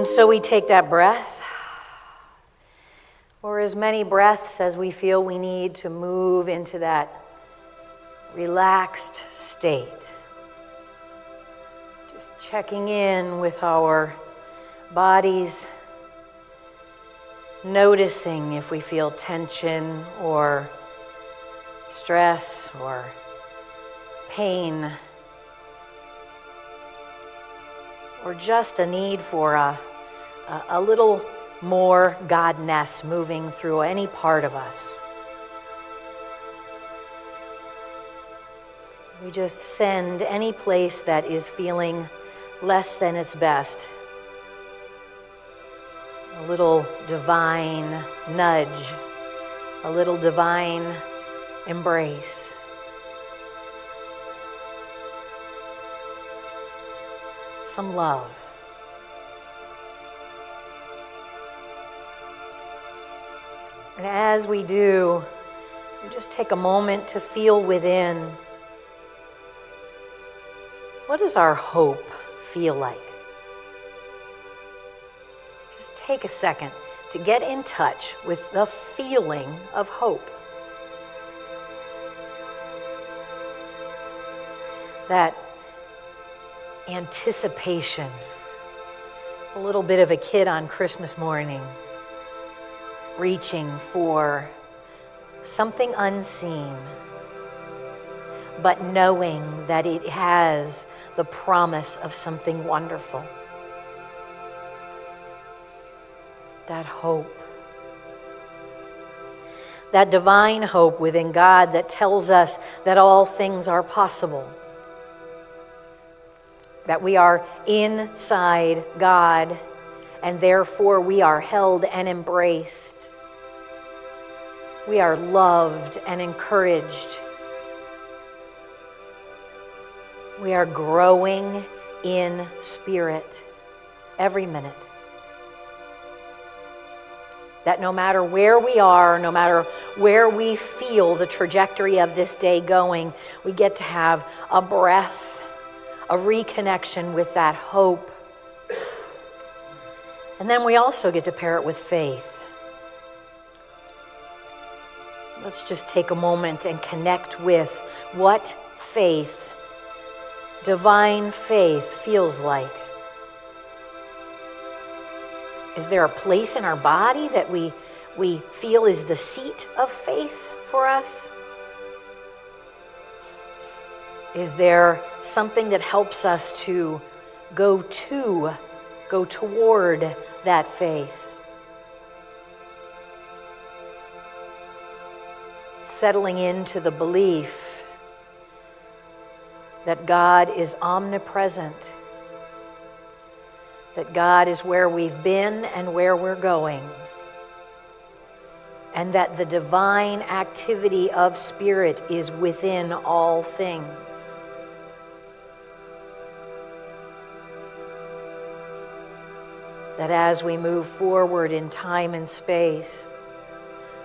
And so we take that breath, or as many breaths as we feel we need to move into that relaxed state. Just checking in with our bodies, noticing if we feel tension or stress or pain, or just a need for a little more Godness moving through any part of us. We just send any place that is feeling less than its best a little divine nudge, a little divine embrace. Some love. And as we do, we just take a moment to feel within. What does our hope feel like? Just take a second to get in touch with the feeling of hope. That anticipation, a little bit of a kid on Christmas morning, reaching for something unseen, but knowing that it has the promise of something wonderful. That hope. That divine hope within God that tells us that all things are possible. That we are inside God, and therefore we are held and embraced. We are loved and encouraged. We are growing in spirit every minute. That no matter where we are, no matter where we feel the trajectory of this day going, we get to have a breath, a reconnection with that hope. And then we also get to pair it with faith. Let's just take a moment and connect with what faith, divine faith, feels like. Is there a place in our body that we feel is the seat of faith for us? Is there something that helps us to go toward that faith? Settling into the belief that God is omnipresent, that God is where we've been and where we're going, and that the divine activity of Spirit is within all things. That as we move forward in time and space,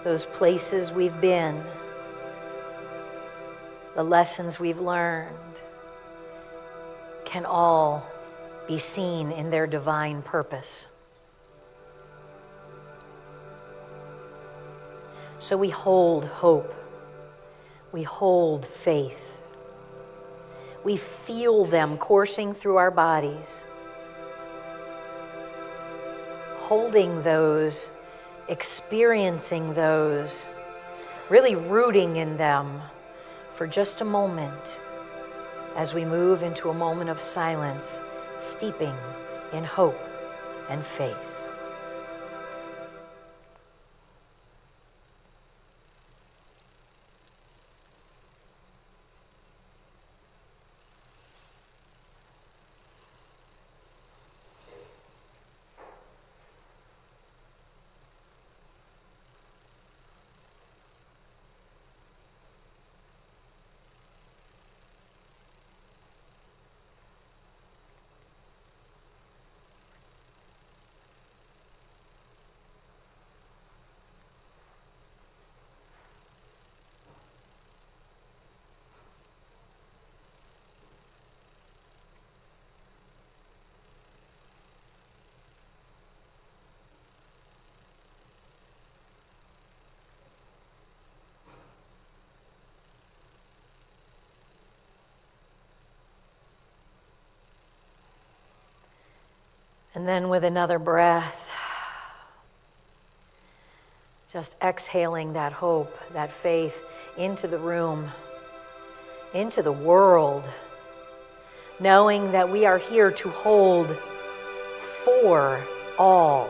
those places we've been, the lessons we've learned, can all be seen in their divine purpose. So we hold hope. We hold faith. We feel them coursing through our bodies. Holding those, experiencing those, really rooting in them for just a moment as we move into a moment of silence, steeping in hope and faith. And then with another breath, just exhaling that hope, that faith into the room, into the world, knowing that we are here to hold for all,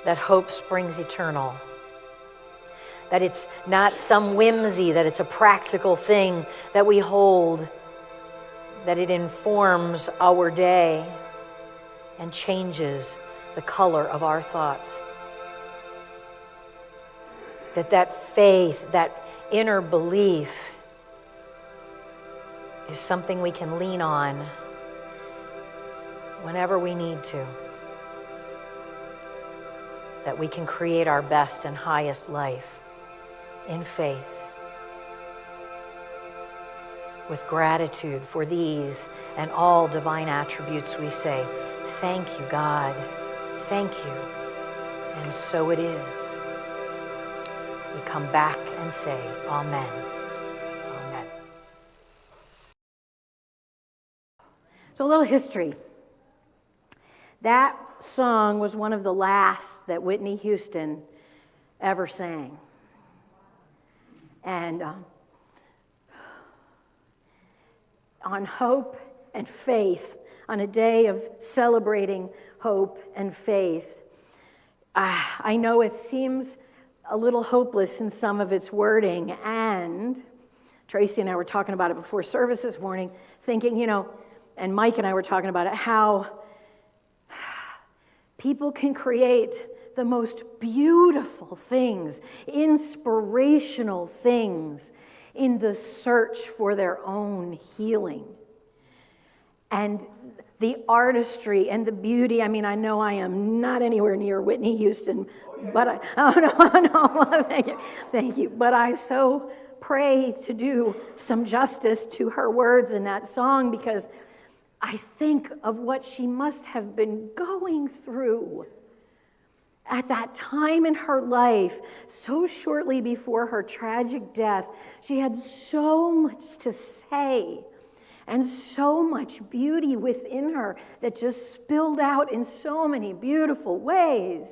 that hope springs eternal, that it's not some whimsy, that it's a practical thing that we hold, that it informs our day and changes the color of our thoughts. That faith, that inner belief is something we can lean on whenever we need to. That we can create our best and highest life in faith. With gratitude for these and all divine attributes, we say, thank you, God. Thank you. And so it is. We come back and say, Amen. Amen. So a little history. That song was one of the last that Whitney Houston ever sang. And on hope and faith, on a day of celebrating hope and faith, I know it seems a little hopeless in some of its wording, and Tracy and I were talking about it before service this morning, thinking, and Mike and I were talking about it, how people can create the most beautiful things, inspirational things in the search for their own healing. And the artistry and the beauty, I know I am not anywhere near Whitney Houston, but thank you. But I so pray to do some justice to her words in that song, because I think of what she must have been going through at that time in her life, so shortly before her tragic death. She had so much to say and so much beauty within her that just spilled out in so many beautiful ways.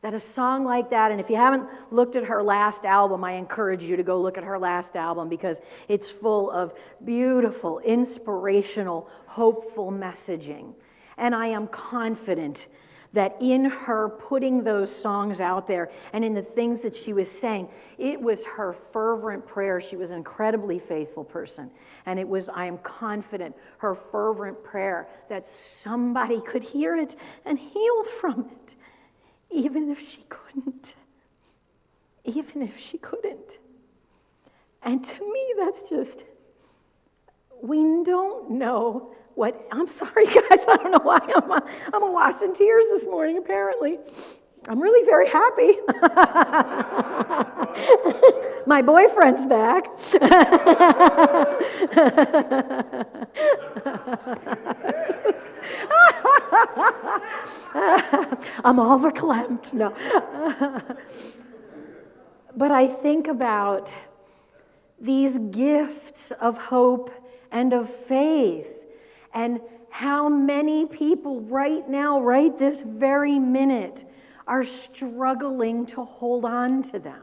That a song like that, and if you haven't looked at her last album, I encourage you to go look at her last album, because it's full of beautiful, inspirational, hopeful messaging. And I am confident that in her putting those songs out there and in the things that she was saying, it was her fervent prayer. She was an incredibly faithful person. And it was, I am confident, her fervent prayer that somebody could hear it and heal from it, even if she couldn't. Even if she couldn't. And to me, that's just, we don't know what, I'm sorry guys, I don't know why I'm awash in tears this morning, apparently. I'm really very happy. My boyfriend's back. I'm all verklempt. No. But I think about these gifts of hope and of faith, and how many people right now, right this very minute, are struggling to hold on to them.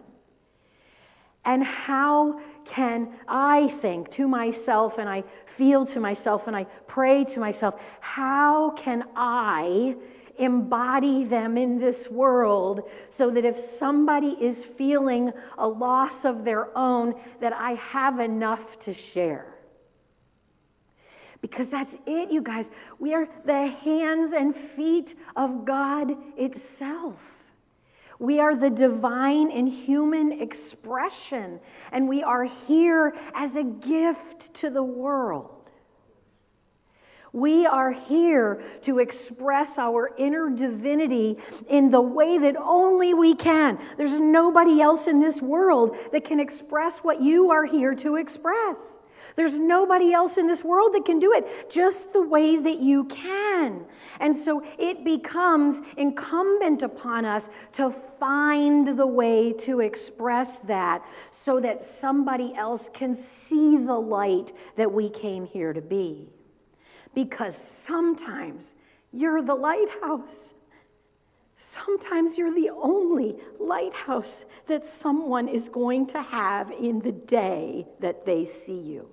And how can I think to myself, and I feel to myself, and I pray to myself, how can I embody them in this world so that if somebody is feeling a loss of their own, that I have enough to share? Because that's it, you guys. We are the hands and feet of God itself. We are the divine and human expression, and we are here as a gift to the world. We are here to express our inner divinity in the way that only we can. There's nobody else in this world that can express what you are here to express. There's nobody else in this world that can do it just the way that you can. And so it becomes incumbent upon us to find the way to express that so that somebody else can see the light that we came here to be. Because sometimes you're the lighthouse. Sometimes you're the only lighthouse that someone is going to have in the day that they see you.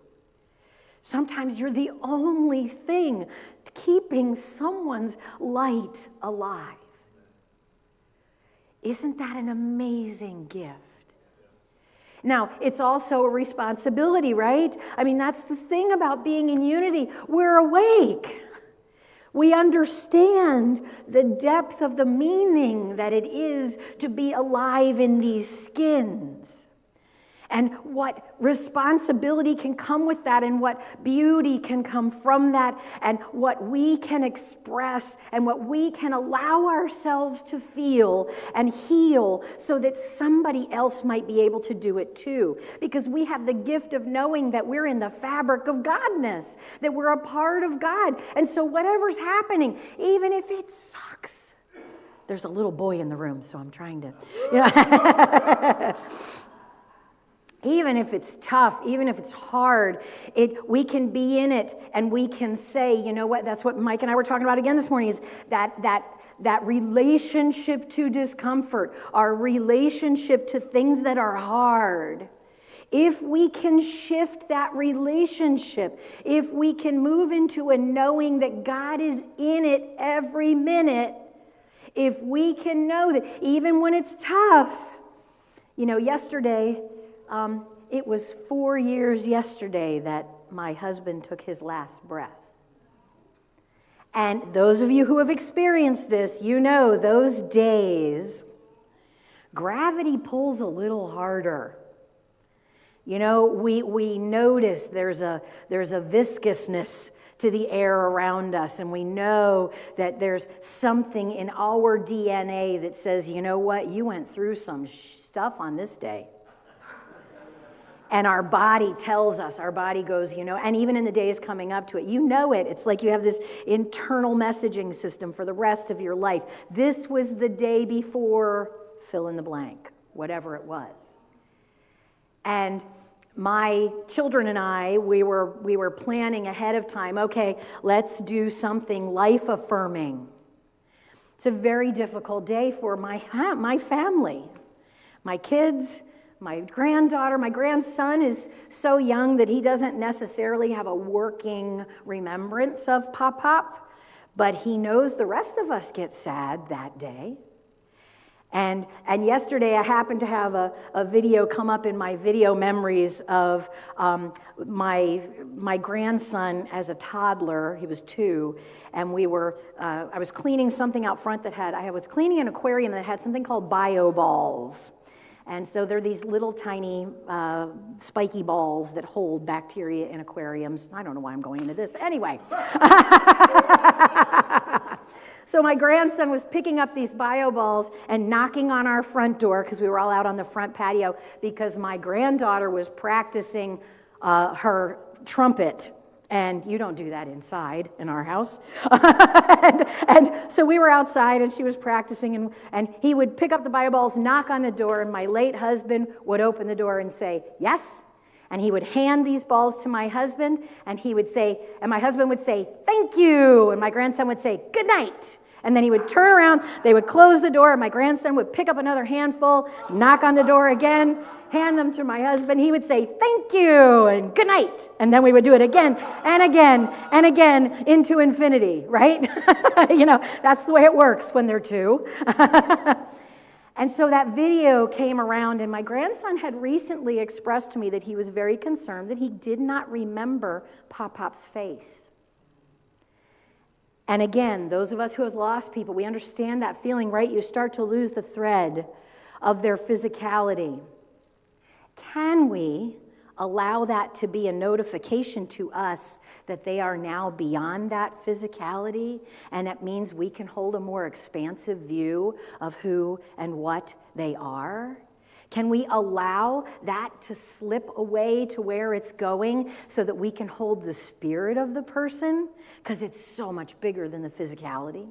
Sometimes you're the only thing keeping someone's light alive. Isn't that an amazing gift? Now, it's also a responsibility, right? I mean, that's the thing about being in unity. We're awake. We understand the depth of the meaning that it is to be alive in these skins. And what responsibility can come with that, and what beauty can come from that, and what we can express, and what we can allow ourselves to feel and heal so that somebody else might be able to do it too. Because we have the gift of knowing that we're in the fabric of Godness, that we're a part of God. And so whatever's happening, even if it sucks, there's a little boy in the room, so I'm trying to, even if it's tough, even if it's hard, we can be in it, and we can say, you know what, that's what Mike and I were talking about again this morning, is that relationship to discomfort, our relationship to things that are hard. If we can shift that relationship, if we can move into a knowing that God is in it every minute, if we can know that even when it's tough, yesterday, it was 4 years yesterday that my husband took his last breath. And those of you who have experienced this, you know those days, gravity pulls a little harder. We notice there's a viscousness to the air around us, and we know that there's something in our DNA that says, you know what, you went through some stuff on this day. And our body tells us, our body goes, and even in the days coming up to it, it's like you have this internal messaging system for the rest of your life. This was the day before, fill in the blank, whatever it was. And my children and I, we were planning ahead of time, okay, let's do something life-affirming. It's a very difficult day for my family, my kids, my granddaughter. My grandson is so young that he doesn't necessarily have a working remembrance of Pop, but he knows the rest of us get sad that day. And yesterday I happened to have a video come up in my video memories of my grandson as a toddler. He was 2, and I was cleaning something out front I was cleaning an aquarium that had something called bio balls. And so they're these little tiny spiky balls that hold bacteria in aquariums. I don't know why I'm going into this. Anyway. So my grandson was picking up these bio balls and knocking on our front door, because we were all out on the front patio, because my granddaughter was practicing her trumpet. And you don't do that inside in our house. and so we were outside, and she was practicing, and he would pick up the bio balls, knock on the door, and my late husband would open the door and say, yes. And he would hand these balls to my husband, and my husband would say, thank you. And my grandson would say, good night. And then he would turn around, they would close the door, and my grandson would pick up another handful, knock on the door again, hand them to my husband. He would say, thank you, and good night. And then we would do it again and again and again into infinity, right? That's the way it works when they're 2. And so that video came around, and my grandson had recently expressed to me that he was very concerned that he did not remember Pop-Pop's face. And again, those of us who have lost people, we understand that feeling, right? You start to lose the thread of their physicality. Can we allow that to be a notification to us that they are now beyond that physicality? And that means we can hold a more expansive view of who and what they are? Can we allow that to slip away to where it's going so that we can hold the spirit of the person? Because it's so much bigger than the physicality.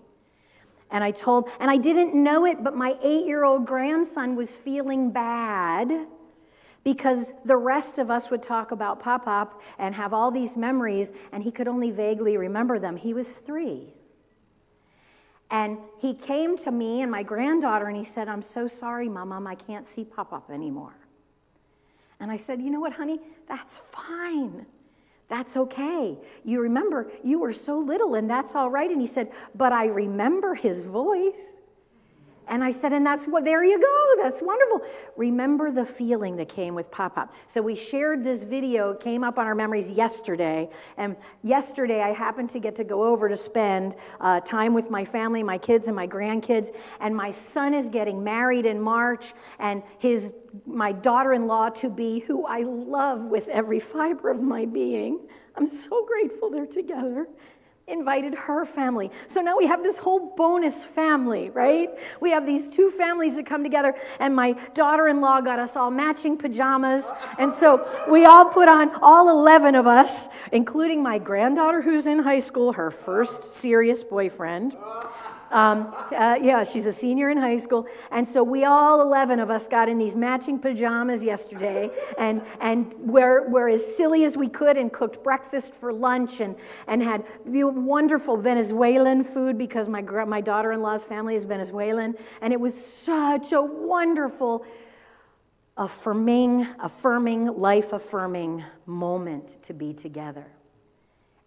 And I didn't know it, but my 8-year-old grandson was feeling bad because the rest of us would talk about Pop-Pop and have all these memories, and he could only vaguely remember them. He was 3. And he came to me and my granddaughter, and he said, "I'm so sorry, Mom, I can't see Pop-Pop anymore." And I said, "You know what, honey? That's fine. That's okay. You remember, you were so little, and that's all right." And he said, "But I remember his voice." And I said, "And that's what, there you go. That's wonderful. Remember the feeling that came with Pop-Pop." So we shared this video. It came up on our memories yesterday. And yesterday I happened to get to go over to spend time with my family, my kids and my grandkids. And my son is getting married in March. And my daughter-in-law to be, who I love with every fiber of my being, I'm so grateful they're together, invited her family. So now we have this whole bonus family, right? We have these 2 families that come together, and my daughter-in-law got us all matching pajamas. And so we all put on, all 11 of us, including my granddaughter who's in high school, her first serious boyfriend. She's a senior in high school. And so we all 11 of us got in these matching pajamas yesterday and we're as silly as we could and cooked breakfast for lunch and had wonderful Venezuelan food because my daughter-in-law's family is Venezuelan. And it was such a wonderful, affirming, life-affirming moment to be together.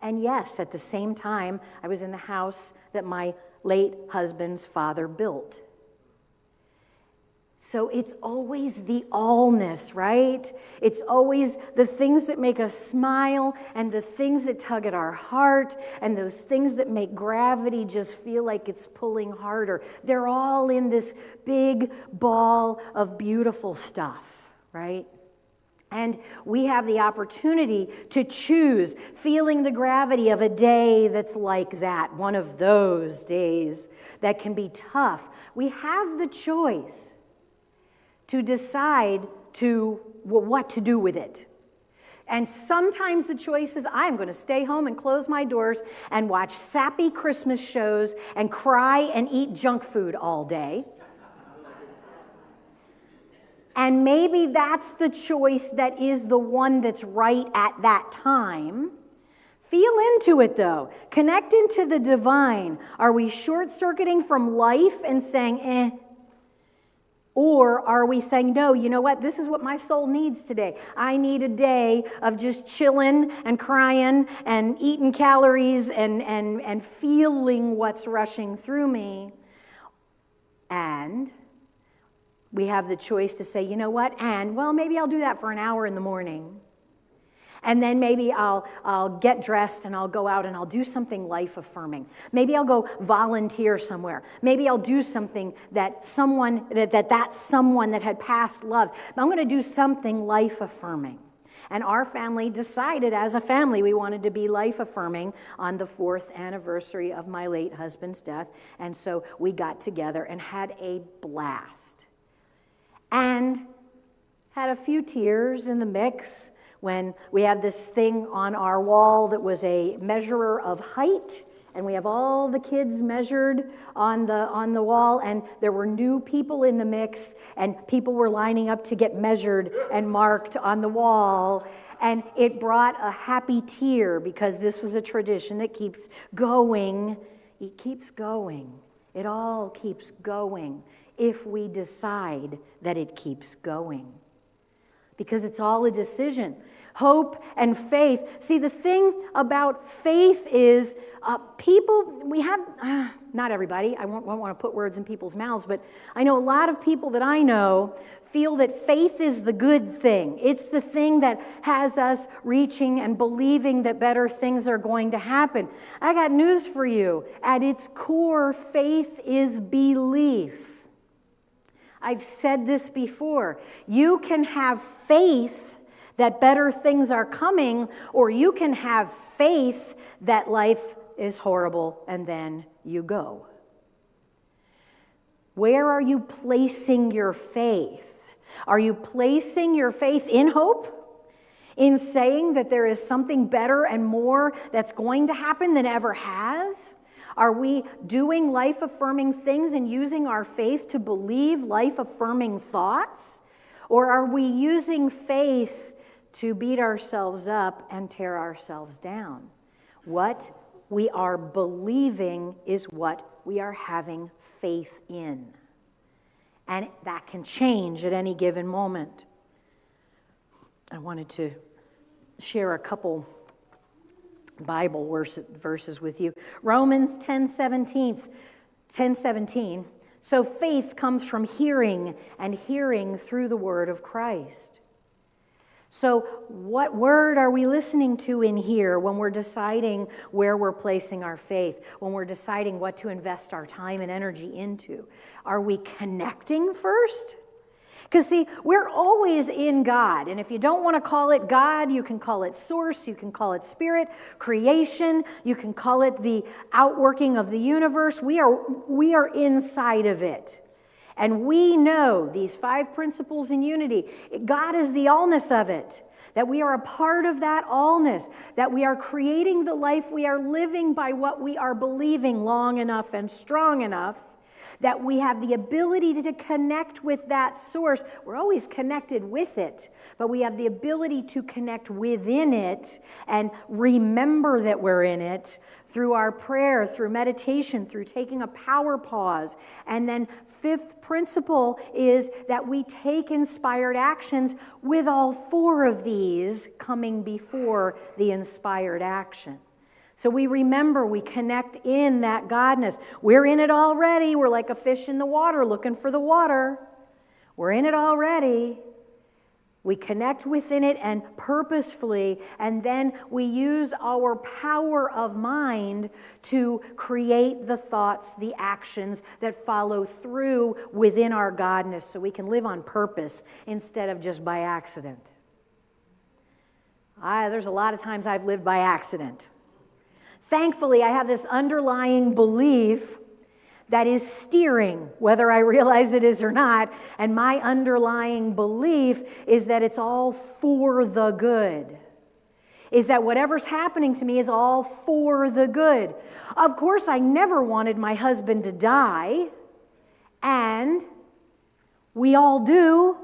And yes, at the same time, I was in the house that my late husband's father built. So it's always the allness, right? It's always the things that make us smile and the things that tug at our heart and those things that make gravity just feel like it's pulling harder. They're all in this big ball of beautiful stuff, right? And we have the opportunity to choose, feeling the gravity of a day that's like that, one of those days that can be tough. We have the choice to decide what to do with it. And sometimes the choice is, I'm going to stay home and close my doors and watch sappy Christmas shows and cry and eat junk food all day. And maybe that's the choice that is the one that's right at that time. Feel into it, though. Connect into the divine. Are we short-circuiting from life and saying, eh? Or are we saying, no, you know what? This is what my soul needs today. I need a day of just chilling and crying and eating calories and feeling what's rushing through me. And we have the choice to say, you know what? And, well, maybe I'll do that for an hour in the morning. And then maybe I'll get dressed and I'll go out and I'll do something life-affirming. Maybe I'll go volunteer somewhere. Maybe I'll do something that someone that had passed loved. I'm going to do something life-affirming. And our family decided as a family we wanted to be life-affirming on the 4th anniversary of my late husband's death. And so we got together and had a blast. And had a few tears in the mix when we had this thing on our wall that was a measurer of height, and we have all the kids measured on the wall, and there were new people in the mix, and people were lining up to get measured and marked on the wall. And it brought a happy tear because this was a tradition that keeps going. It keeps going. It all keeps going if we decide that it keeps going. Because it's all a decision. Hope and faith. See, the thing about faith is not everybody, I won't want to put words in people's mouths, but I know a lot of people that I know feel that faith is the good thing. It's the thing that has us reaching and believing that better things are going to happen. I got news for you. At its core, faith is belief. I've said this before. You can have faith that better things are coming, or you can have faith that life is horrible and then you go. Where are you placing your faith? Are you placing your faith in hope? In saying that there is something better and more that's going to happen than ever has? Are we doing life-affirming things and using our faith to believe life-affirming thoughts? Or are we using faith to beat ourselves up and tear ourselves down? What we are believing is what we are having faith in. And that can change at any given moment. I wanted to share a couple Bible verses with you. Romans 10:17. So faith comes from hearing, and hearing through the word of Christ. So what word are we listening to in here when we're deciding where we're placing our faith, when we're deciding what to invest our time and energy into? Are we connecting first? Because see, we're always in God. And if you don't want to call it God, you can call it source, you can call it spirit, creation, you can call it the outworking of the universe. We are inside of it. And we know these 5 principles in unity. God is the allness of it. That we are a part of that allness. That we are creating the life we are living by what we are believing long enough and strong enough. That we have the ability to connect with that source. We're always connected with it, but we have the ability to connect within it and remember that we're in it through our prayer, through meditation, through taking a power pause. And then 5th principle is that we take inspired actions with all 4 of these coming before the inspired action. So we remember, we connect in that godness. We're in it already. We're like a fish in the water looking for the water. We're in it already. We connect within it and purposefully, and then we use our power of mind to create the thoughts, the actions that follow through within our godness so we can live on purpose instead of just by accident. There's a lot of times I've lived by accident. Thankfully, I have this underlying belief that is steering, whether I realize it is or not, and my underlying belief is that it's all for the good. Is that whatever's happening to me is all for the good. Of course, I never wanted my husband to die, and we all do.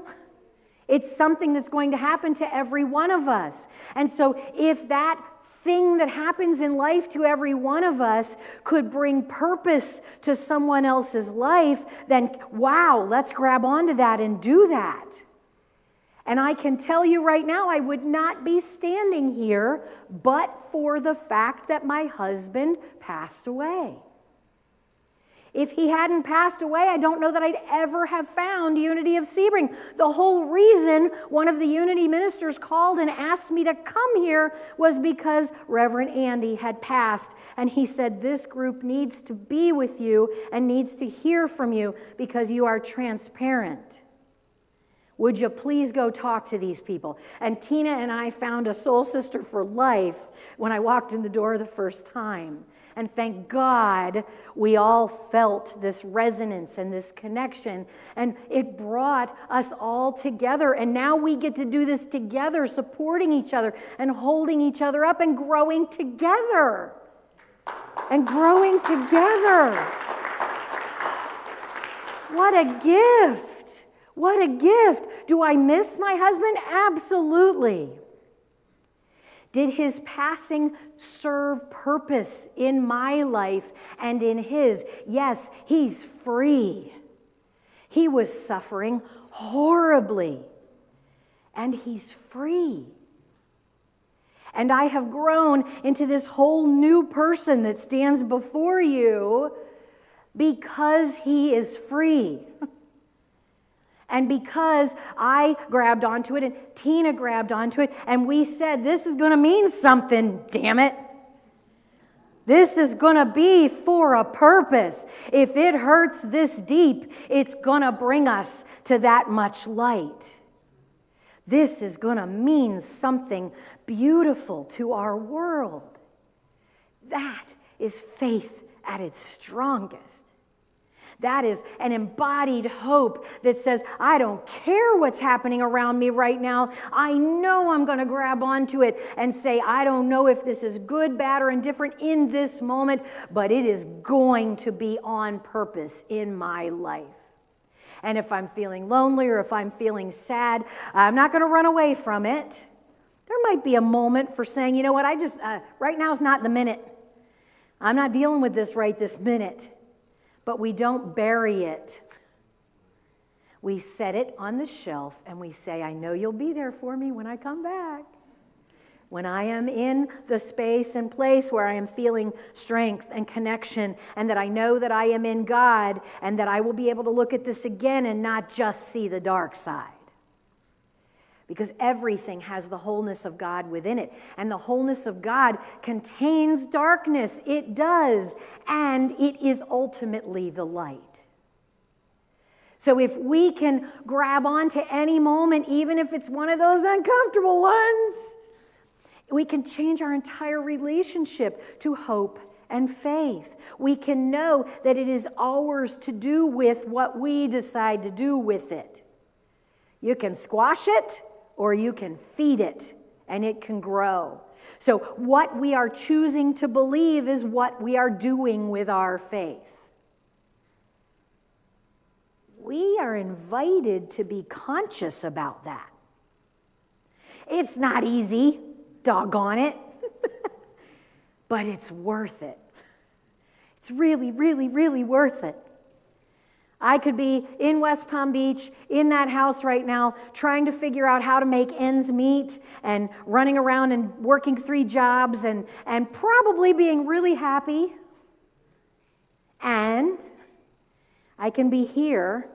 It's something that's going to happen to every one of us. And so if that thing that happens in life to every one of us could bring purpose to someone else's life, then wow, let's grab onto that and do that. And I can tell you right now, I would not be standing here but for the fact that my husband passed away. If he hadn't passed away, I don't know that I'd ever have found Unity of Sebring. The whole reason one of the Unity ministers called and asked me to come here was because Reverend Andy had passed. And he said, this group needs to be with you and needs to hear from you because you are transparent. Would you please go talk to these people? And Tina and I found a soul sister for life when I walked in the door the first time. And thank God we all felt this resonance and this connection. And it brought us all together. And now we get to do this together, supporting each other and holding each other up and growing together. And growing together. What a gift. What a gift. Do I miss my husband? Absolutely. Did his passing serve purpose in my life and in his? Yes, he's free. He was suffering horribly, and he's free. And I have grown into this whole new person that stands before you because he is free. And because I grabbed onto it and Tina grabbed onto it and we said, this is going to mean something, damn it. This is going to be for a purpose. If it hurts this deep, it's going to bring us to that much light. This is going to mean something beautiful to our world. That is faith at its strongest. That is an embodied hope that says, I don't care what's happening around me right now. I know I'm going to grab onto it and say, I don't know if this is good, bad, or indifferent in this moment, but it is going to be on purpose in my life. And if I'm feeling lonely or if I'm feeling sad, I'm not going to run away from it. There might be a moment for saying, you know what, right now is not the minute. I'm not dealing with this right this minute. But we don't bury it. We set it on the shelf and we say, I know you'll be there for me when I come back. When I am in the space and place where I am feeling strength and connection, and that I know that I am in God, and that I will be able to look at this again and not just see the dark side. Because everything has the wholeness of God within it. And the wholeness of God contains darkness. It does. And it is ultimately the light. So if we can grab onto any moment, even if it's one of those uncomfortable ones, we can change our entire relationship to hope and faith. We can know that it is ours to do with what we decide to do with it. You can squash it or you can feed it and it can grow. So what we are choosing to believe is what we are doing with our faith. We are invited to be conscious about that. It's not easy. Doggone it. But it's worth it. It's really, really, really worth it. I could be in West Palm Beach, in that house right now, trying to figure out how to make ends meet and running around and working 3 jobs and probably being really happy. And I can be here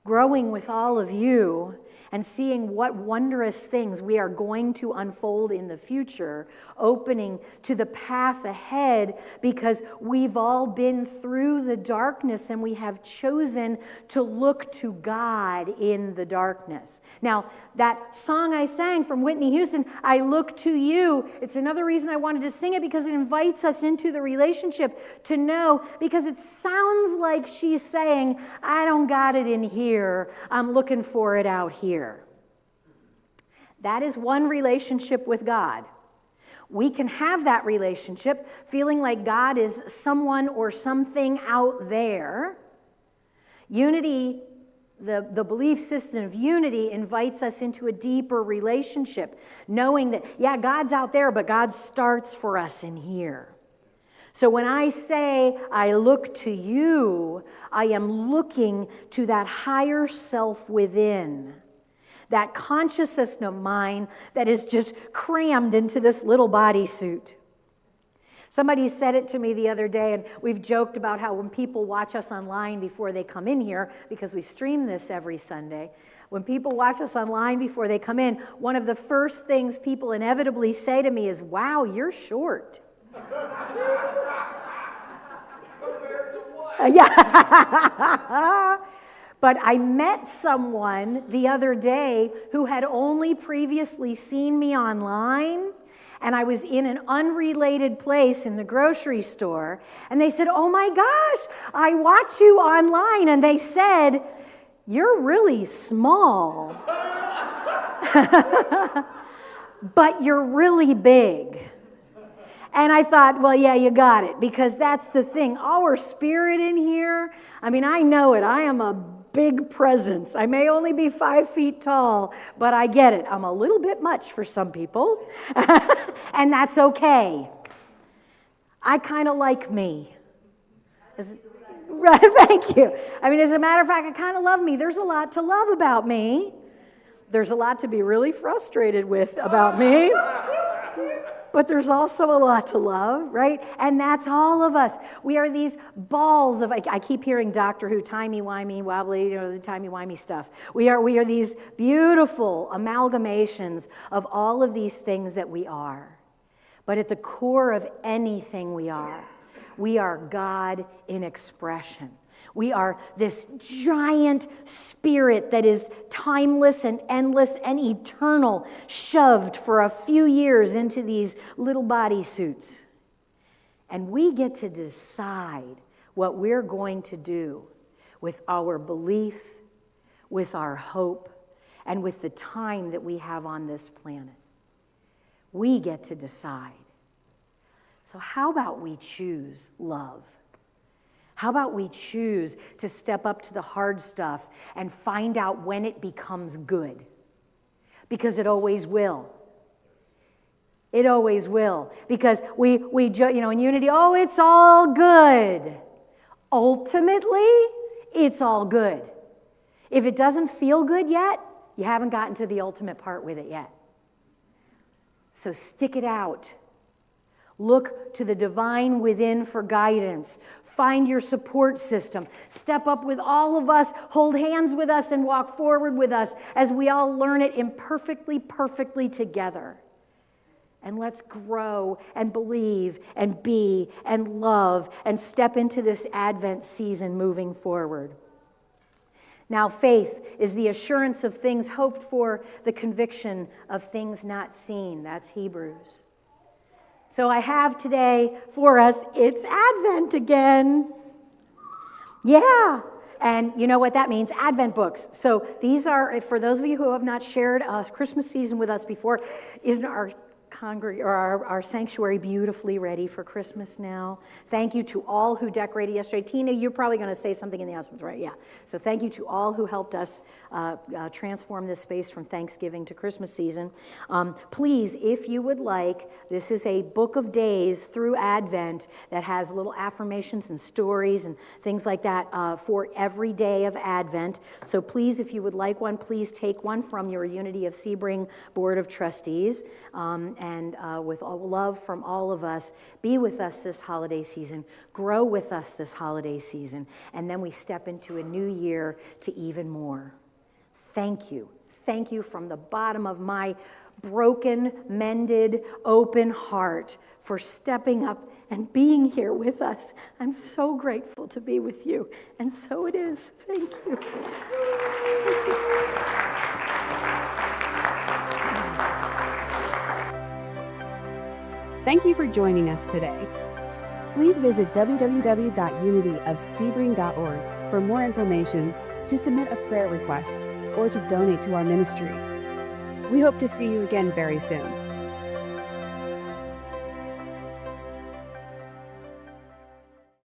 growing with all of you and seeing what wondrous things we are going to unfold in the future, opening to the path ahead, because we've all been through the darkness and we have chosen to look to God in the darkness. Now, that song I sang from Whitney Houston, I Look to You, it's another reason I wanted to sing it, because it invites us into the relationship to know, because it sounds like she's saying, I don't got it in here, I'm looking for it out here. That is one relationship with God. We can have that relationship feeling like God is someone or something out there. Unity, the belief system of unity, invites us into a deeper relationship, knowing that, yeah, God's out there, but God starts for us in here. So when I say, I look to you, I am looking to that higher self within. That consciousness of mine that is just crammed into this little bodysuit. Somebody said it to me the other day, and we've joked about how when people watch us online before they come in here, because we stream this every Sunday, when people watch us online before they come in, one of the first things people inevitably say to me is, wow, you're short. Compared to what? Yeah. But I met someone the other day who had only previously seen me online, and I was in an unrelated place in the grocery store, and they said, oh my gosh, I watch you online, and they said, you're really small, but you're really big. And I thought, well, yeah, you got it, because that's the thing. Our spirit in here, I mean, I know it. I am a big presence. I may only be 5 feet tall, but I get it. I'm a little bit much for some people, and that's okay. I kind of like me. Right, thank you. I mean, as a matter of fact, I kind of love me. There's a lot to love about me. There's a lot to be really frustrated with about me. But there's also a lot to love, right? And that's all of us. We are these balls of, I keep hearing Doctor Who, timey-wimey, wobbly, the timey-wimey stuff. We are these beautiful amalgamations of all of these things that we are. But at the core of anything we are God in expression. We are this giant spirit that is timeless and endless and eternal, shoved for a few years into these little bodysuits. And we get to decide what we're going to do with our belief, with our hope, and with the time that we have on this planet. We get to decide. So how about we choose love? How about we choose to step up to the hard stuff and find out when it becomes good? Because it always will. It always will. Because we in unity, oh, it's all good. Ultimately, it's all good. If it doesn't feel good yet, you haven't gotten to the ultimate part with it yet. So stick it out. Look to the divine within for guidance. Find your support system. Step up with all of us, hold hands with us, and walk forward with us as we all learn it imperfectly, perfectly together. And let's grow and believe and be and love and step into this Advent season moving forward. Now, faith is the assurance of things hoped for, the conviction of things not seen. That's Hebrews. So I have today for us, it's Advent again. Yeah. And you know what that means? Advent books. So these are, for those of you who have not shared a Christmas season with us before, isn't our sanctuary beautifully ready for Christmas now? Thank you to all who decorated yesterday. Tina, you're probably going to say something in the announcements, right? Yeah. So thank you to all who helped us transform this space from Thanksgiving to Christmas season. Please, if you would like, this is a book of days through Advent that has little affirmations and stories and things like that for every day of Advent. So please, if you would like one, please take one from your Unity of Sebring Board of Trustees. And with all love from all of us, be with us this holiday season, grow with us this holiday season, and then we step into a new year to even more. Thank you. Thank you from the bottom of my broken, mended, open heart for stepping up and being here with us. I'm so grateful to be with you, and so it is. Thank you. Thank you for joining us today. Please visit www.unityofsebring.org for more information, to submit a prayer request, or to donate to our ministry. We hope to see you again very soon.